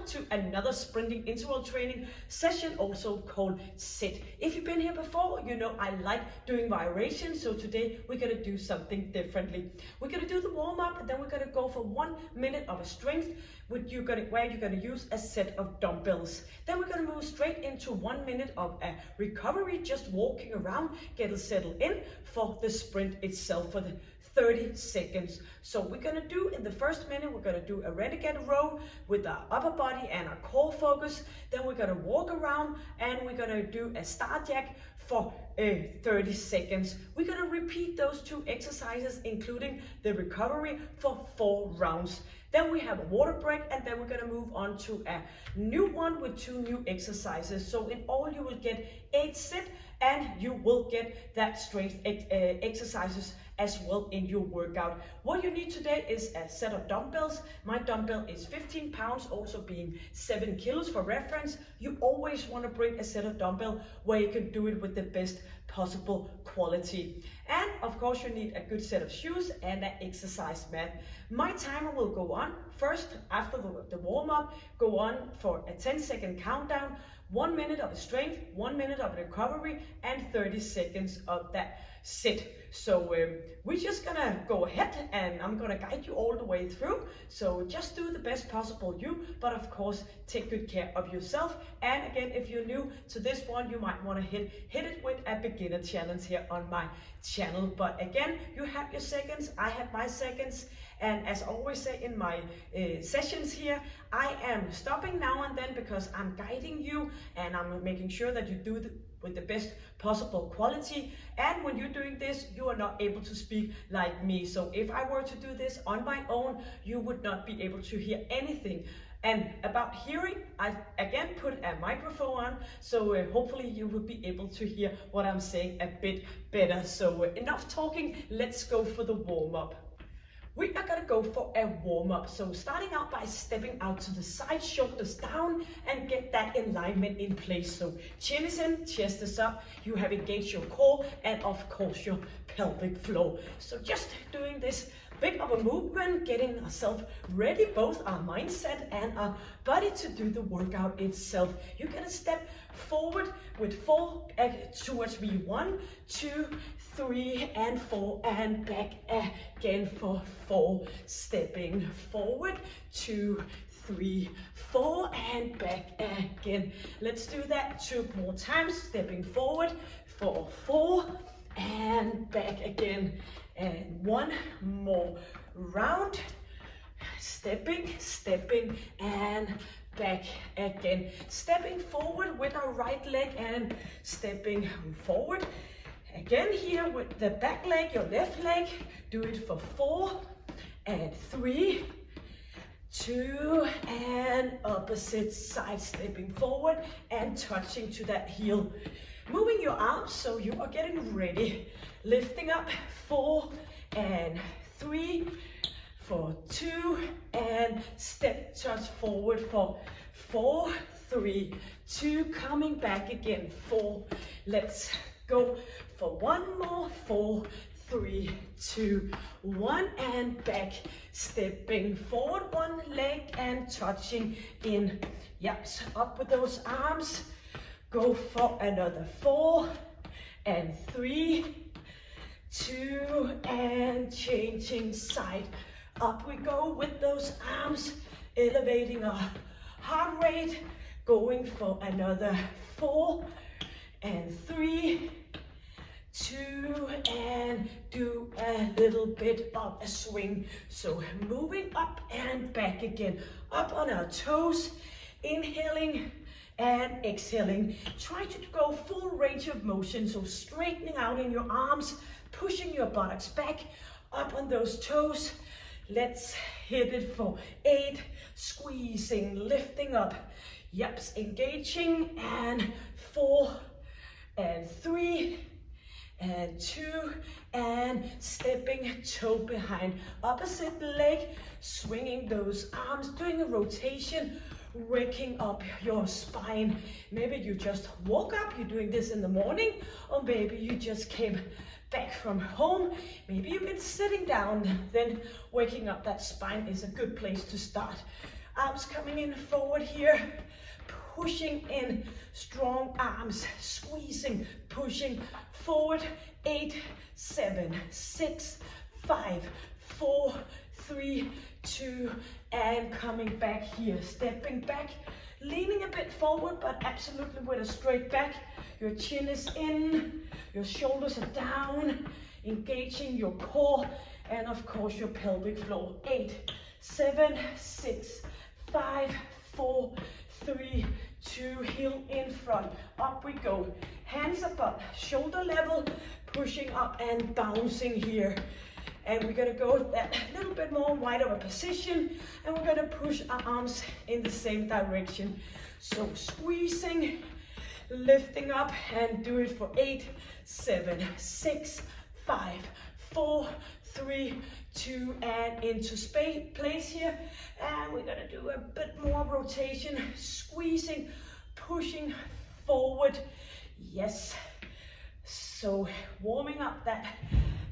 welcome to another sprinting interval training session, also called sit. If you've been here before, you know I like doing variations, so today we're gonna do something differently. We're gonna do the warm-up, and then we're gonna go for 1 minute of a strength where you're gonna use a set of dumbbells. Then we're gonna move straight into 1 minute of a recovery, just walking around, get settled in for the sprint itself for the 30 seconds. So we're gonna do, in the first minute, we're gonna do a Renegade row with our upper body and our core focus. Then we're gonna walk around and we're gonna do a star jack for 30 seconds. We're gonna repeat those two exercises, including the recovery, for 4 rounds. Then we have a water break, and then we're gonna move on to a new one with 2 new exercises. So in all you will get 8 sit, and you will get that strength exercises as well in your workout. What you need today is a set of dumbbells. My dumbbell is 15 pounds, also being 7 kilos for reference. You always want to bring a set of dumbbell where you can do it with the best possible quality. And of course you need a good set of shoes and an exercise mat. My timer will go on first after the warm-up, go on for a 10-second countdown, 1 minute of strength, 1 minute of recovery, and 30 seconds of that sit. So we're just gonna go ahead, and I'm gonna guide you all the way through. So just do the best possible you, but of course take good care of yourself. And again, if you're new to this one, you might want to hit it with a beginner challenge here on my channel. But again, you have your seconds, I have my seconds. And as I always say in my sessions here, I am stopping now and then because I'm guiding you and I'm making sure that you do with the best possible quality. And when you're doing this, you are not able to speak like me. So if I were to do this on my own, you would not be able to hear anything. And about hearing, I again put a microphone on, so hopefully you will be able to hear what I'm saying a bit better. So enough talking, let's go for the warm-up. We are gonna go for a warm-up. So starting out by stepping out to the side, shoulders down, and get that alignment in place. So chin is in, chest is up, you have engaged your core and of course your pelvic floor. So just doing this bit of a movement, getting ourselves ready, both our mindset and our body, to do the workout itself. You're gonna step forward with 4 towards me, 1, 2, 3, and 4, and back again for 4. Stepping forward, 2, 3, 4, and back again. Let's do that 2 more times. Stepping forward for 4, and back again. And 1 more round. Stepping, and back again. Stepping forward with our right leg and stepping forward. Again here with the back leg, your left leg. Do it for 4 and 3, 2, and opposite side. Stepping forward and touching to that heel. Moving your arms so you are getting ready. Lifting up, 4 and 3, for 2, and step touch forward for 4, 3, 2, coming back again, 4. Let's go for 1 more, 4, 3, 2, 1, and back. Stepping forward 1 leg and touching in. Yep, so up with those arms. Go for another 4 and 3, 2, and changing side. Up we go with those arms, elevating our heart rate. Going for another 4 and 3, 2, and do a little bit of a swing. So moving up and back again. Up on our toes, inhaling and exhaling. Try to go full range of motion, so straightening out in your arms, pushing your buttocks back, up on those toes. Let's hit it for 8, squeezing, lifting up. Yep, engaging, and 4 and 3 and 2, and stepping toe behind. Opposite leg, swinging those arms, doing a rotation, waking up your spine. Maybe you just woke up, you're doing this in the morning, or maybe you just came back from home. Maybe you've been sitting down, then waking up that spine is a good place to start. Arms coming in forward here, pushing in, strong arms, squeezing, pushing forward. 8, 7, 6, 5, 4, 3, 2, and coming back here, stepping back, leaning a bit forward, but absolutely with a straight back. Your chin is in, your shoulders are down, engaging your core, and of course your pelvic floor. 8, 7, 6, 5, 4, 3, 2, heel in front. Up we go. Hands above, shoulder level, pushing up and bouncing here. And we're gonna go that little bit more wide of a position, and we're gonna push our arms in the same direction. So squeezing, lifting up, and do it for 8, 7, 6, 5, 4, 3, 2, and into place here. And we're gonna do a bit more rotation, squeezing, pushing forward. Yes. So warming up that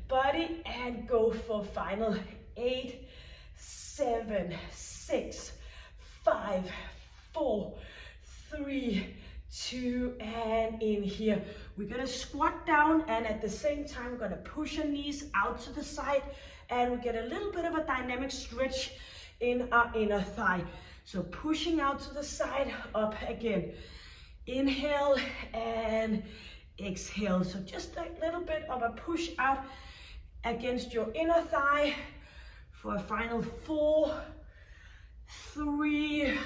body, and go for final 8, 7, 6, 5, 4, 3, 2, and in here. We're gonna squat down, and at the same time, we're gonna push our knees out to the side, and we get a little bit of a dynamic stretch in our inner thigh. So pushing out to the side, up again. Inhale and exhale. So just a little bit of a push out against your inner thigh for a final 4, 3,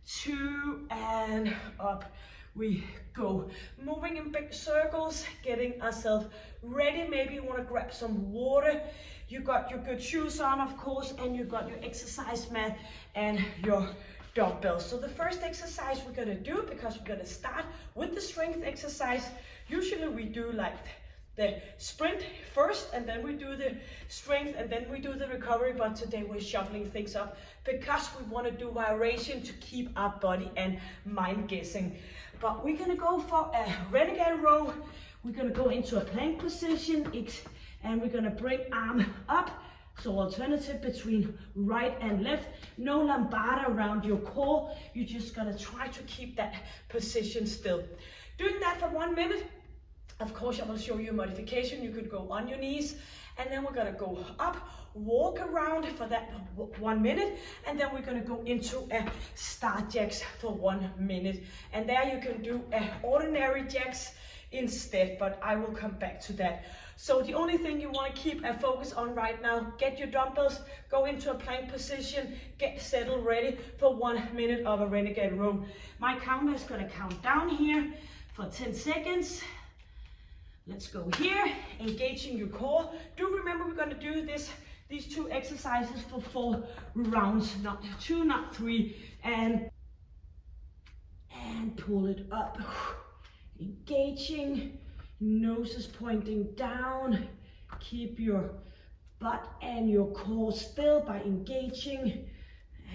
2, and up we go. Moving in big circles, getting ourselves ready. Maybe you want to grab some water. You got your good shoes on, of course, and you got your exercise mat and your dumbbells. So the first exercise we're gonna do, because we're gonna start with the strength exercise. Usually we do like the sprint first, and then we do the strength, and then we do the recovery, but today we're shuffling things up because we want to do variation to keep our body and mind guessing. But we're gonna go for a renegade row. We're gonna go into a plank position, and we're gonna bring arm up. So alternative between right and left, no lumbar around your core. You're just gonna try to keep that position still. Doing that for 1 minute. Of course, I will show you a modification. You could go on your knees, and then we're gonna go up, walk around for that 1 minute, and then we're gonna go into a star jacks for 1 minute. And there you can do ordinary jacks instead, but I will come back to that. So the only thing you want to keep a focus on right now, get your dumbbells, go into a plank position, get settled ready for 1 minute of a renegade row. My counter is going to count down here for 10 seconds. Let's go here, engaging your core. Do remember we're going to do these 2 exercises for 4 rounds, not 2, not 3, and pull it up. Engaging, nose is pointing down. Keep your butt and your core still by engaging,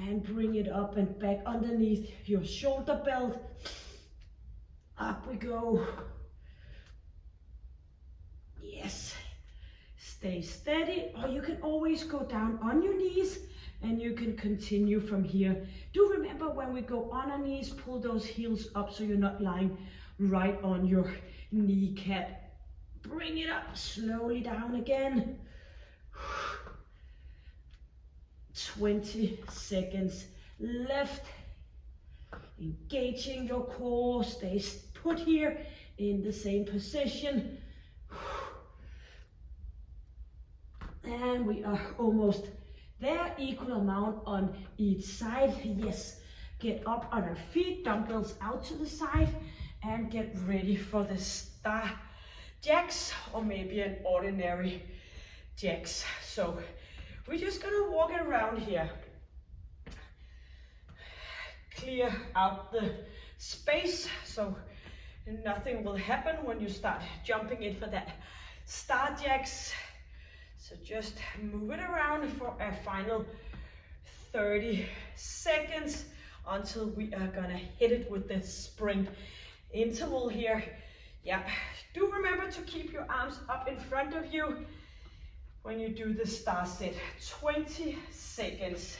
and bring it up and back underneath your shoulder belt. Up we go. Yes. Stay steady, or you can always go down on your knees, and you can continue from here. Do remember, when we go on our knees, pull those heels up so you're not lying right on your kneecap. Bring it up, slowly down again. 20 seconds left. Engaging your core, stay put here in the same position. And we are almost there, equal amount on each side. Yes, get up on our feet, dumbbells out to the side, and get ready for the star jacks, or maybe an ordinary jacks. So we're just gonna walk it around here. Clear out the space so nothing will happen when you start jumping in for that star jacks. So just move it around for a final 30 seconds until we are gonna hit it with the sprint interval here. Yeah, do remember to keep your arms up in front of you when you do the star set. 20 seconds.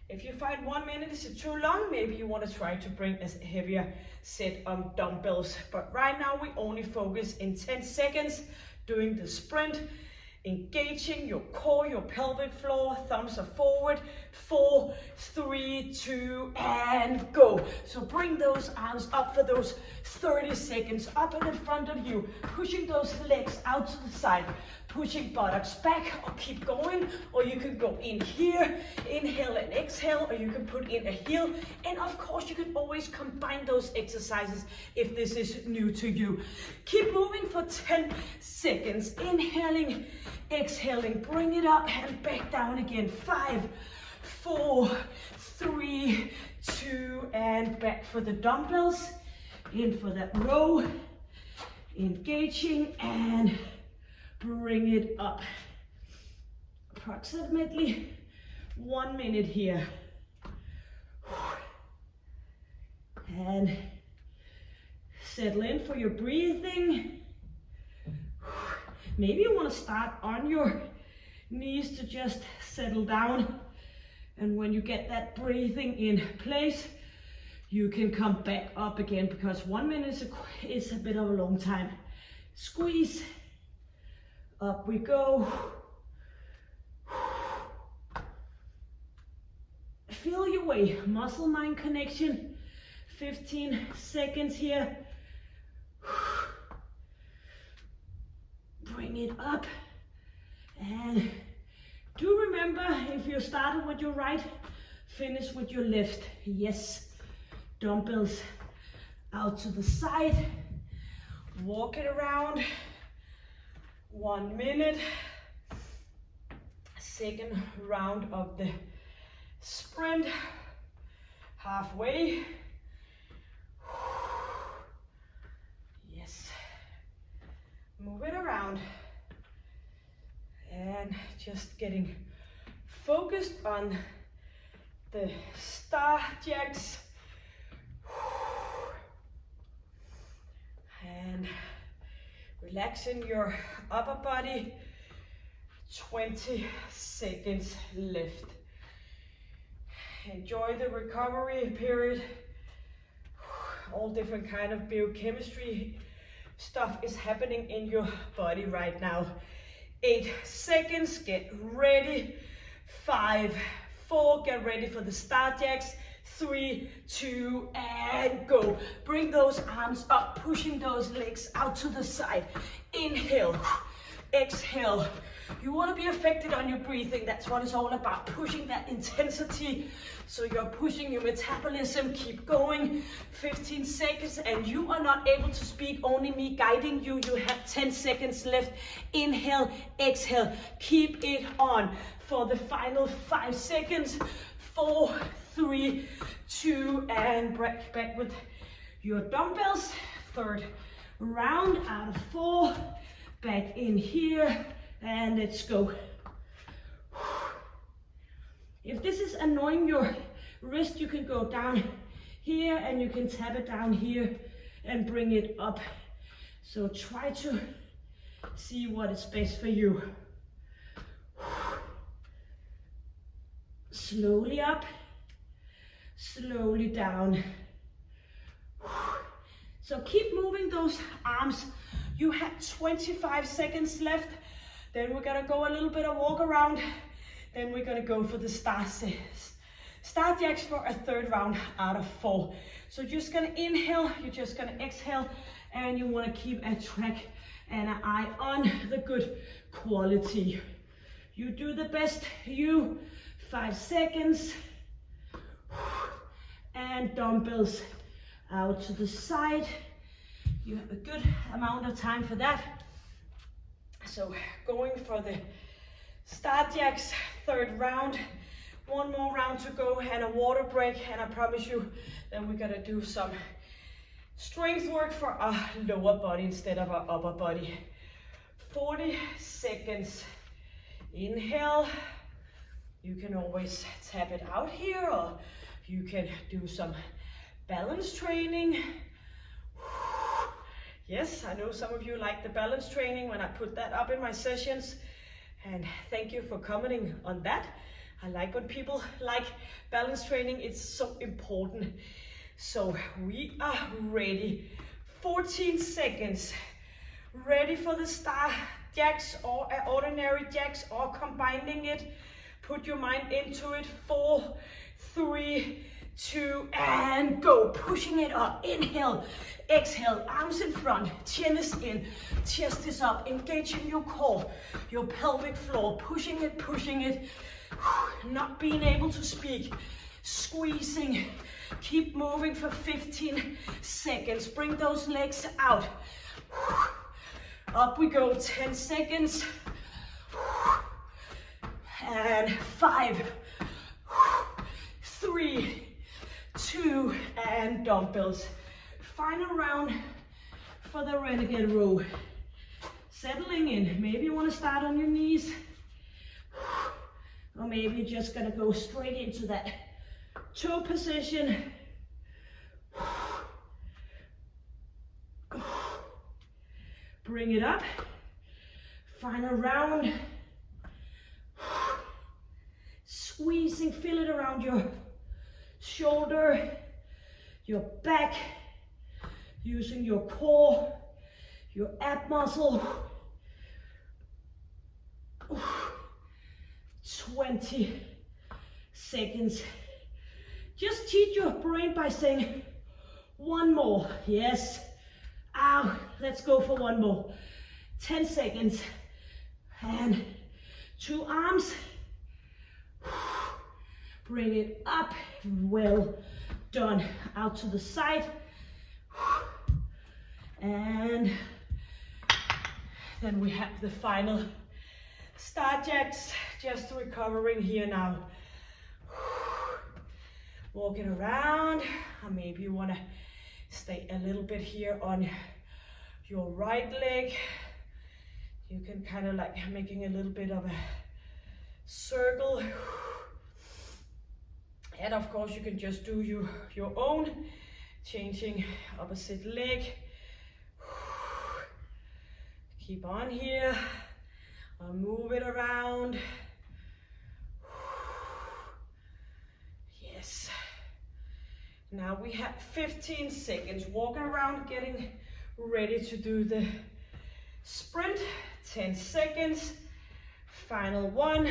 If you find 1 minute is too long, maybe you want to try to bring a heavier set on dumbbells. But right now we only focus in 10 seconds doing the sprint, engaging your core, your pelvic floor, thumbs are forward. 4, 3, 2, and go. So bring those arms up for those 30 seconds, up and in front of you, pushing those legs out to the side, pushing buttocks back, or keep going, or you can go in here, inhale and exhale, or you can put in a heel. And of course, you can always combine those exercises if this is new to you. Keep moving for 10 seconds, inhaling, exhaling, bring it up and back down again. 5, 4, 3, 2, and back for the dumbbells. In for that row, engaging and bring it up. Approximately 1 minute here. And settle in for your breathing. Maybe you want to start on your knees to just settle down. And when you get that breathing in place, you can come back up again, because 1 minute is a bit of a long time. Squeeze. Up we go. Feel your way. Muscle-mind connection. 15 seconds here. Bring it up. And do remember, if you started with your right, finish with your left. Yes. Dumbbells out to the side. Walk it around. 1 minute. Second round of the sprint. Halfway. Yes. Move it around. And just getting focused on the star jacks. And relaxing your upper body. 20 seconds left. Enjoy the recovery period. All different kind of biochemistry stuff is happening in your body right now. 8 seconds, get ready. 5, 4, get ready for the star jacks. 3, 2, and go. Bring those arms up, pushing those legs out to the side. Inhale, exhale. You want to be affected on your breathing. That's what it's all about, pushing that intensity. So you're pushing your metabolism. Keep going. 15 seconds, and you are not able to speak, only me guiding you. You have 10 seconds left. Inhale, exhale. Keep it on for the final 5 seconds. 4, 3, 2, and back with your dumbbells. Third round out of 4. Back in here, and let's go. If this is annoying your wrist, you can go down here and you can tap it down here and bring it up. So try to see what is best for you. Slowly up, slowly down. So keep moving those arms. You have 25 seconds left. Then we're gonna go a little bit of walk around. Then we're gonna go for the star jacks for a third round out of 4. So just gonna inhale, you're just gonna exhale, and you wanna keep a track and an eye on the good quality. You do the best you. 5 seconds. And dumbbells out to the side. You have a good amount of time for that. So going for the star jacks, third round. 1 more round to go and a water break, and I promise you then we're gonna do some strength work for our lower body instead of our upper body. 40 seconds. Inhale. You can always tap it out here, or you can do some balance training. Yes, I know some of you like the balance training when I put that up in my sessions, and thank you for commenting on that. I like when people like balance training. It's so important. So we are ready. 14 seconds. Ready for the star jacks or ordinary jacks or combining it. Put your mind into it. 4, 3, 2, and go. Pushing it up. Inhale, exhale, arms in front, chin is in, chest is up, engaging your core, your pelvic floor, pushing it, pushing it. Not being able to speak, squeezing. Keep moving for 15 seconds. Bring those legs out. Up we go, 10 seconds. And 5, 3, 2, and dumbbells. Final round for the Renegade row. Settling in. Maybe you want to start on your knees. Or maybe you're just going to go straight into that toe position. Bring it up. Final round. Squeezing, feel it around your shoulder, your back, using your core, your ab muscle. 20 seconds. Just cheat your brain by saying one more. Yes. Ow. Let's go for one more. 10 seconds. And 2 arms. Bring it up. Well done. Out to the side. And then we have the final star jacks. Just recovering here now. Walking around. Or maybe you want to stay a little bit here on your right leg. You can kind of like making a little bit of a circle. And of course you can just do your own, changing opposite leg. Keep on here, I'll move it around. Yes. Now we have 15 seconds, walking around, getting ready to do the sprint. 10 seconds, final one,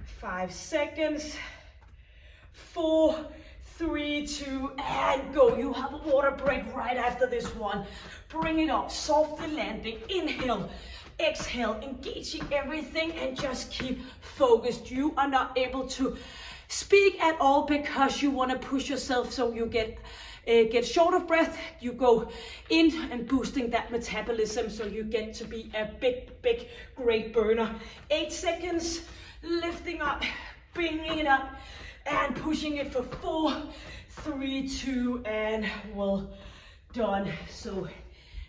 5 seconds. 4, 3, 2, and go. You have a water break right after this one. Bring it up, softly landing. Inhale, exhale, engaging everything, and just keep focused. You are not able to speak at all because you want to push yourself so you get short of breath. You go in and boosting that metabolism so you get to be a big, great burner. 8 seconds, lifting up, bringing it up, and pushing it for 4, 3, 2, and well done. So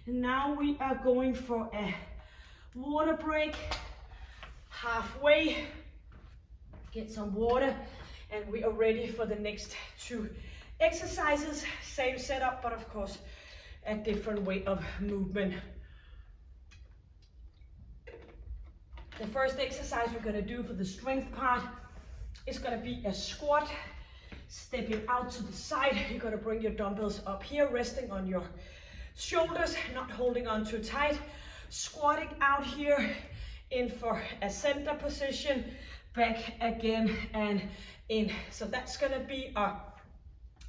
now we are going for a water break. Halfway, get some water, and we are ready for the next 2 exercises. Same setup, but of course a different way of movement. The first exercise we're going to do for the strength part is going to be a squat, stepping out to the side. You're going to bring your dumbbells up here, resting on your shoulders, not holding on too tight. Squatting out here, in for a center position, back again and in. So that's going to be our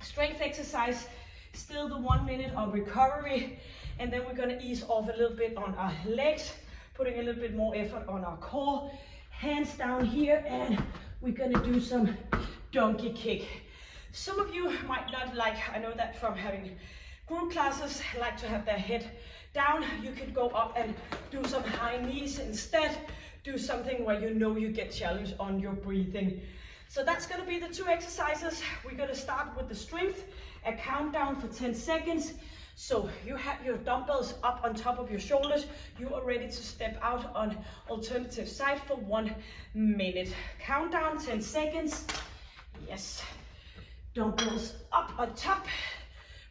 strength exercise. Still the 1 minute of recovery, and then we're going to ease off a little bit on our legs, putting a little bit more effort on our core. Hands down here, and we're going to do some donkey kick. Some of you might not like, I know that from having group classes, like to have their head down. You can go up and do some high knees instead. Do something where you know you get challenged on your breathing. So that's going to be the 2 exercises. We're going to start with the strength, a countdown for 10 seconds. So you have your dumbbells up on top of your shoulders. You are ready to step out on alternative side for 1 minute. Countdown, 10 seconds. Yes. Dumbbells up on top.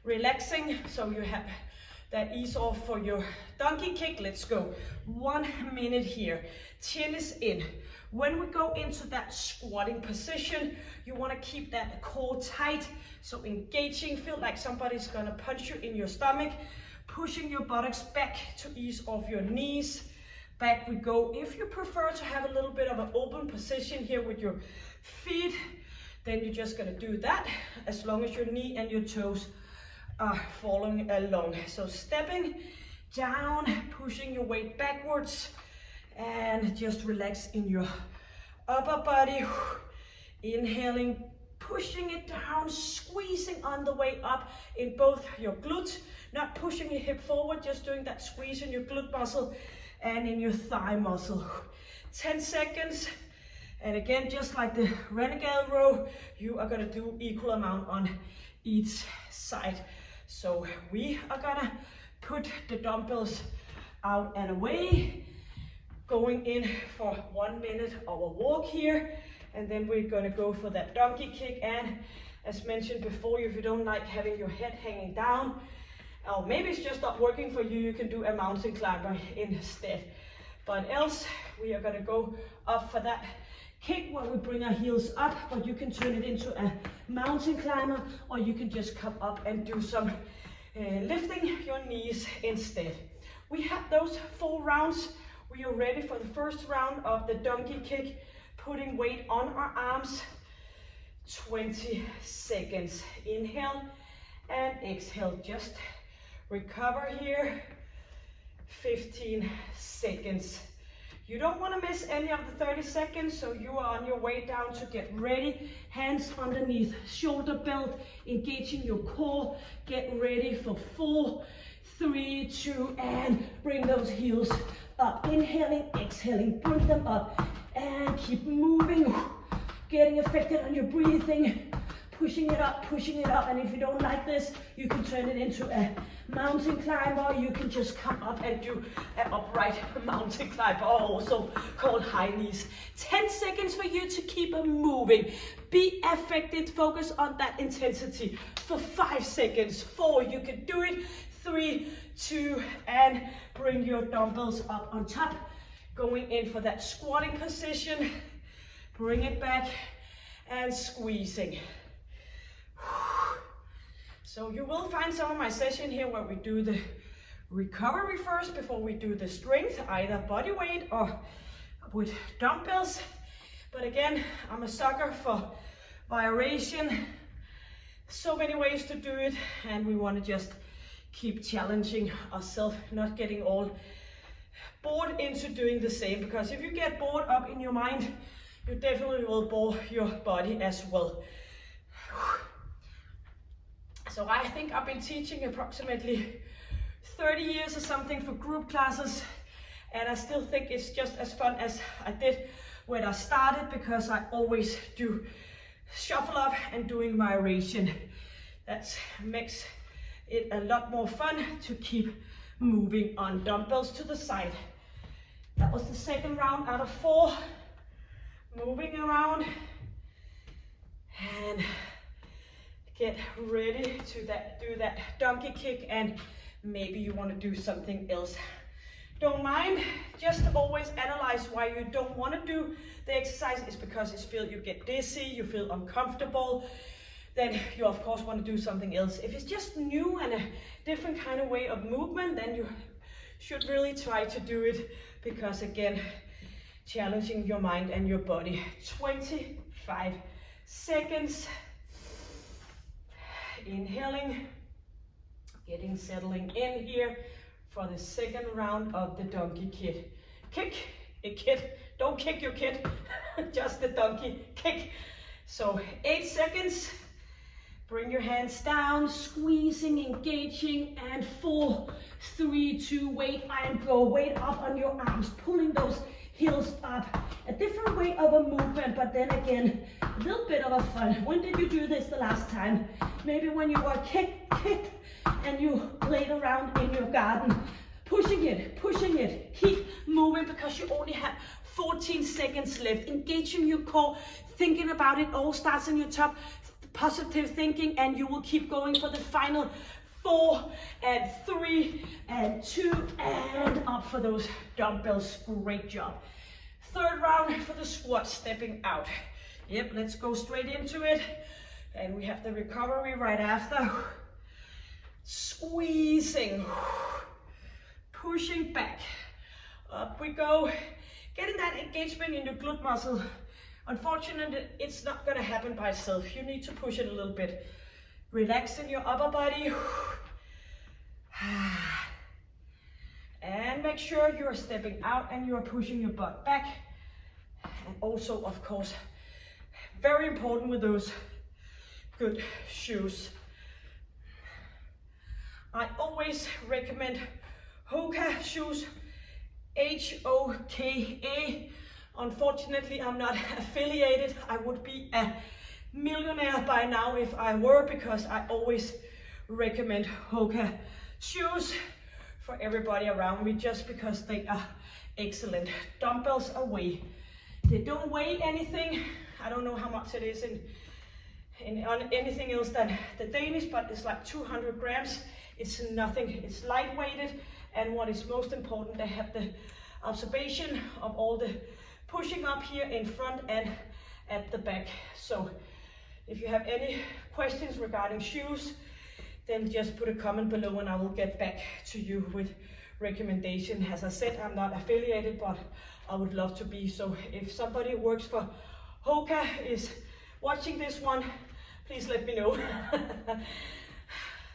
Relaxing, so you have that ease off for your donkey kick. Let's go. 1 minute here. Chin is in. When we go into that squatting position, you want to keep that core tight. So engaging, feel like somebody's gonna punch you in your stomach, pushing your buttocks back to ease off your knees. Back we go. If you prefer to have a little bit of an open position here with your feet, then you're just gonna do that as long as your knee and your toes are following along. So stepping down, pushing your weight backwards, and just relax in your upper body. Inhaling, pushing it down, squeezing on the way up in both your glutes, not pushing your hip forward, just doing that squeeze in your glute muscle and in your thigh muscle. 10 seconds. And again, just like the Renegade row, you are gonna do equal amount on each side. So we are gonna put the dumbbells out and away, going in for 1 minute of a walk here, and then we're gonna go for that donkey kick. And as mentioned before, if you don't like having your head hanging down, or maybe it's just not working for you, you can do a mountain climber instead. But else, we are gonna go up for that kick where we bring our heels up, but you can turn it into a mountain climber, or you can just come up and do some lifting your knees instead. We have those 4 rounds. We are ready for the first round of the donkey kick, putting weight on our arms. 20 seconds. Inhale and exhale. Just recover here. 15 seconds. You don't want to miss any of the 30 seconds, so you are on your way down to get ready. Hands underneath shoulder belt, engaging your core. Get ready for 4, 3, 2, and bring those heels up. Inhaling, exhaling, bring them up, and keep moving. Getting affected on your breathing. Pushing it up, and if you don't like this, you can turn it into a mountain climber. You can just come up and do an upright mountain climber, also called high knees. 10 seconds for you to keep moving. Be affected, focus on that intensity for 5 seconds. 4, you can do it. 3, 2, and bring your dumbbells up on top. Going in for that squatting position. Bring it back and squeezing. So you will find some of my session here where we do the recovery first before we do the strength, either body weight or with dumbbells. But again, I'm a sucker for variation. So many ways to do it, and we want to just keep challenging ourselves, not getting all bored into doing the same, because if you get bored up in your mind, you definitely will bore your body as well. So I think I've been teaching approximately 30 years or something for group classes, and I still think it's just as fun as I did when I started, because I always do shuffle up and doing variation. That makes it a lot more fun to keep moving on. Dumbbells to the side. That was the second round out of 4. Moving around and get ready to do that donkey kick, and maybe you want to do something else. Don't mind, just always analyze why you don't want to do the exercise. It's because you get dizzy, you feel uncomfortable, then you of course want to do something else. If it's just new and a different kind of way of movement, then you should really try to do it, because again, challenging your mind and your body. 25 seconds. Inhaling, settling in here for the second round of the donkey kick. Don't kick your kid, just the donkey kick. So 8 seconds. Bring your hands down, squeezing, engaging, and 4, 3, 2, weight and go. Weight up on your arms, pulling those heels up. A different way of a movement, but then again, a little bit of a fun. When did you do this the last time? Maybe when you were kicked, and you played around in your garden. Pushing it, keep moving, because you only have 14 seconds left. Engaging your core, thinking about it all starts in your top, positive thinking, and you will keep going for the final 4 and 3 and 2 and up for those dumbbells. Great job. Third round for the squat, stepping out. Yep, let's go straight into it. And we have the recovery right after. Squeezing, pushing back. Up we go. Getting that engagement in your glute muscle. Unfortunately, it's not gonna happen by itself. You need to push it a little bit. Relax in your upper body. And make sure you are stepping out and you are pushing your butt back. And also, of course, very important with those good shoes. I always recommend Hoka shoes, H-O-K-A. Unfortunately, I'm not affiliated. I would be a millionaire by now if I were, because I always recommend Hoka shoes for everybody around me, just because they are excellent. Dumbbells away. They don't weigh anything. I don't know how much it is on anything else than the Danish, but it's like 200 grams. It's nothing. It's lightweighted, and what is most important, they have the observation of all the pushing up here in front and at the back. So if you have any questions regarding shoes, then just put a comment below and I will get back to you with recommendation. As I said, I'm not affiliated, but I would love to be. So if somebody who works for Hoka is watching this one, please let me know.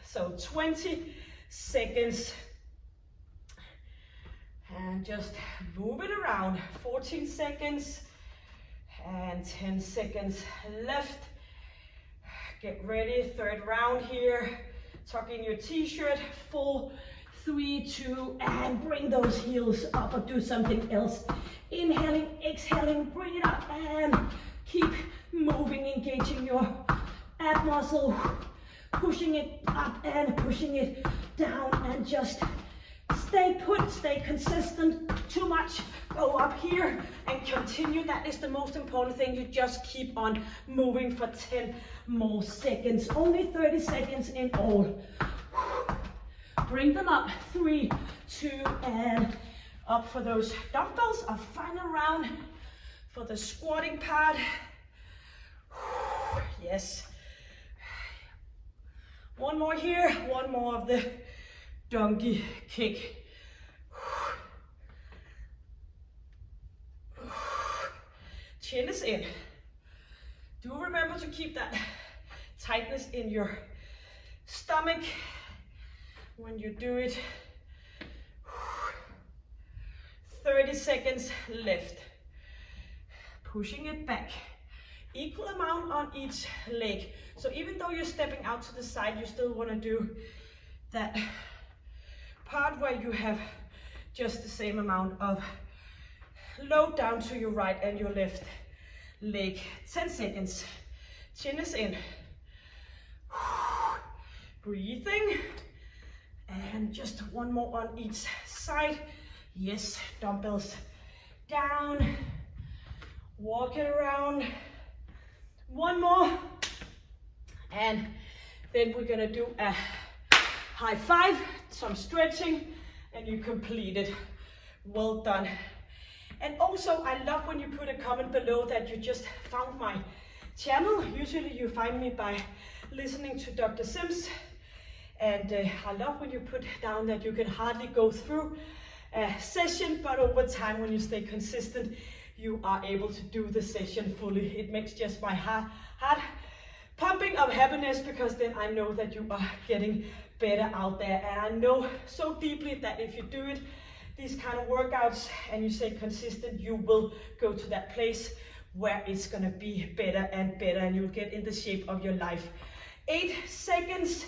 So 20 seconds. And just move it around. 14 seconds. And 10 seconds left. Get ready. Third round here. Tuck in your t-shirt. 4, 3, 2, and bring those heels up or do something else. Inhaling, exhaling, bring it up and keep moving, engaging your ab muscle, pushing it up and pushing it down, and just stay put, stay consistent. Too much, go up here and continue. That is the most important thing. You just keep on moving for 10 more seconds. Only 30 seconds in all. Bring them up. 3, 2, and up for those dumbbells. A final round for the squatting part. Yes. One more here. One more of the donkey kick. Chin is in. Do remember to keep that tightness in your stomach when you do it. 30 seconds left. Pushing it back. Equal amount on each leg. So even though you're stepping out to the side, you still want to do that part where you have just the same amount of load down to your right and your left leg. 10 seconds. Chin is in. Breathing. And just one more on each side. Yes, dumbbells down. Walk it around. One more. And then we're gonna do a high five, some stretching, and you complete it. Well done. And also, I love when you put a comment below that you just found my channel. Usually you find me by listening to Dr. Sims. And I love when you put down that you can hardly go through a session, but over time, when you stay consistent, you are able to do the session fully. It makes just my heart pumping of happiness, because then I know that you are getting better out there. And I know so deeply that if you do it, these kind of workouts, and you stay consistent, you will go to that place where it's gonna be better and better, and you'll get in the shape of your life. 8 seconds.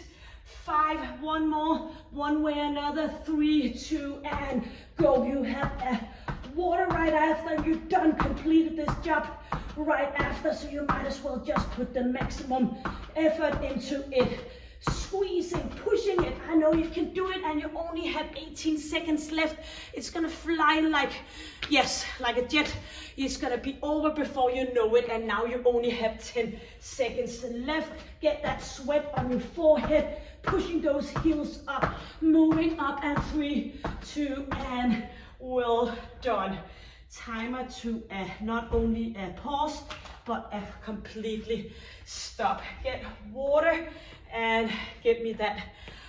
5, one more, one way or another. 3, 2, and go. You have a water right after. You've done, completed this job right after, so you might as well just put the maximum effort into it. Squeezing, pushing it. I know you can do it, and you only have 18 seconds left. It's gonna fly like, yes, like a jet. It's gonna be over before you know it, and now you only have 10 seconds left. Get that sweat on your forehead, pushing those heels up, moving up, and 3, 2, and well done. Timer to not only pause, but completely stop. Get water and give me that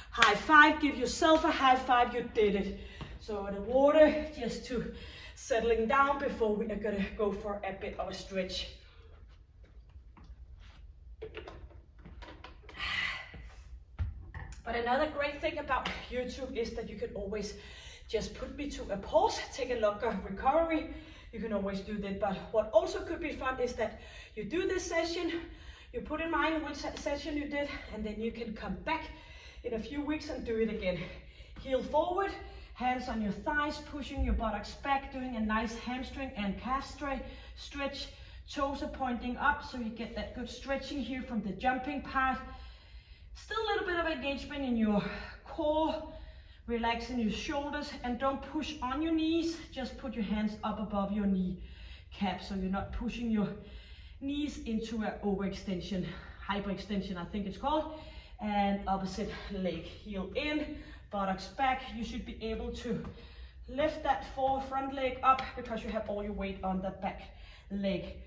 high five. Give yourself a high five, you did it. So the water just to settling down before we are gonna go for a bit of a stretch. But another great thing about YouTube is that you can always just put me to a pause, take a longer recovery. You can always do that. But what also could be fun is that you do this session, you put in mind which session you did, and then you can come back in a few weeks and do it again. Heel forward, hands on your thighs, pushing your buttocks back, doing a nice hamstring and calf stretch. Toes are pointing up, so you get that good stretching here from the jumping part. Still a little bit of engagement in your core, relaxing your shoulders, and don't push on your knees. Just put your hands up above your knee cap, so you're not pushing your knees into an overextension, hyperextension I think it's called. And opposite leg, heel in, buttocks back. You should be able to lift that front leg up because you have all your weight on that back leg.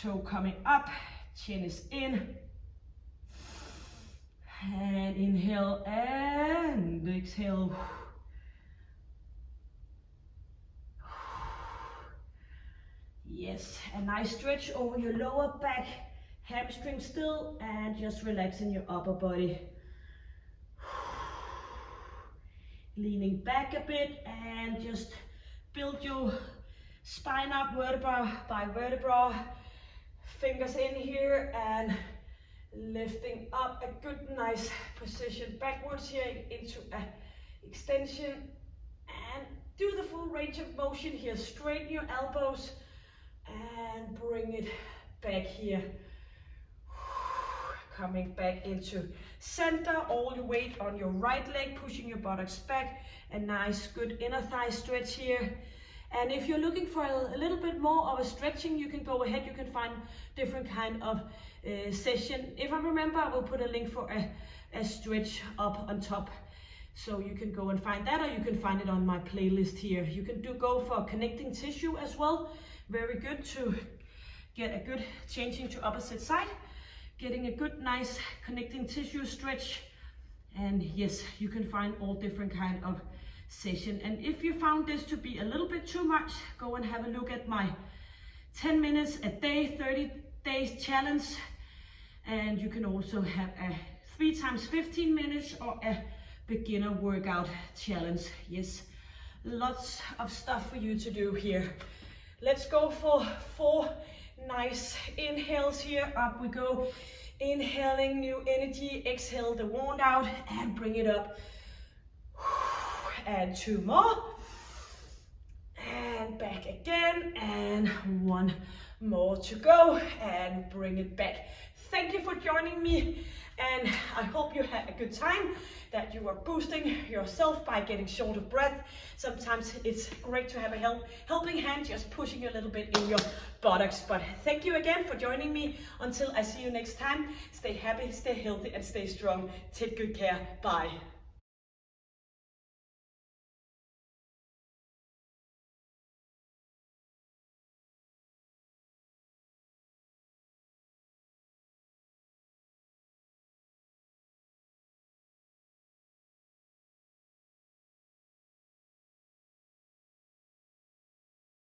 Toe coming up, chin is in. And inhale and exhale. Yes, a nice stretch over your lower back, hamstring still, and just relaxing your upper body. Leaning back a bit and just build your spine up vertebra by vertebra. Fingers in here and lifting up a good nice position backwards here into a extension, and do the full range of motion here. Straighten your elbows and bring it back here. Coming back into center, all your weight on your right leg, pushing your buttocks back. A nice good inner thigh stretch here. And if you're looking for a little bit more of a stretching, you can go ahead, you can find different kind of session. If I remember, I will put a link for a stretch up on top. So you can go and find that, or you can find it on my playlist here. You can go for connecting tissue as well. Very good to get a good changing to opposite side. Getting a good nice connecting tissue stretch. And yes, you can find all different kind of session. And if you found this to be a little bit too much, go and have a look at my 10 minutes a day 30 days challenge, and you can also have a 3 times 15 minutes or a beginner workout challenge. Yes, lots of stuff for you to do here. Let's go for 4 nice inhales here. Up we go, inhaling new energy, exhale the worn out and bring it up. And 2 more, and back again, and 1 more to go, and bring it back. Thank you for joining me, and I hope you had a good time, that you are boosting yourself by getting short of breath. Sometimes it's great to have a helping hand, just pushing a little bit in your buttocks. But thank you again for joining me. Until I see you next time, stay happy, stay healthy, and stay strong. Take good care. Bye.